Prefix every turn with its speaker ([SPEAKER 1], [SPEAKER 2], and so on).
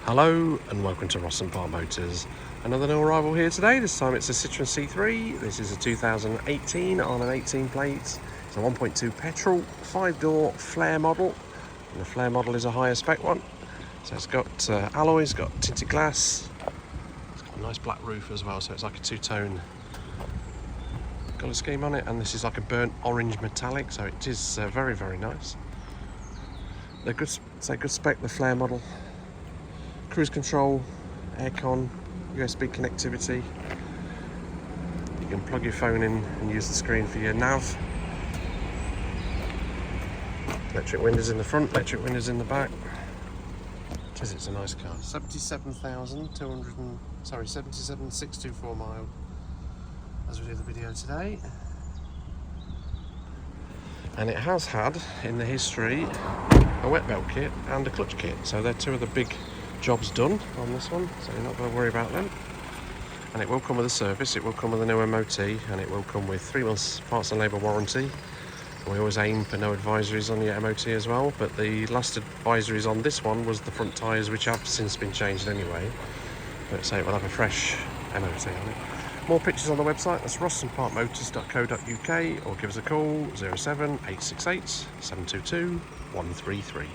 [SPEAKER 1] Hello and welcome to Ross & Park Motors. Another new arrival here today. This time it's a Citroen C3. This is a 2018 on an 18 plate. It's a 1.2 petrol, 5-door Flair model. And the Flair model is a higher spec one. So it's got alloys, got tinted glass. It's got a nice black roof as well, so it's like a two-tone colour scheme on it. And this is like a burnt orange metallic, so it is very, very nice. They're good, say good spec, the Flair model. Cruise control, aircon, USB connectivity. You can plug your phone in and use the screen for your nav. Electric windows in the front, electric windows in the back. It's a nice car. 77,624 mile as we do the video today. And it has had in the history a wet belt kit and a clutch kit, so they're two of the big jobs done on this one, so you're not going to worry about them. And it will come with a service, it will come with a new MOT, and it will come with 3 months parts and labour warranty. We always aim for no advisories on your MOT as well, but the last advisories on this one was the front tyres, which have since been changed anyway. But so it will have a fresh MOT on it. More pictures on the website, that's rossandparkmotors.co.uk, or give us a call 07 868 722 133.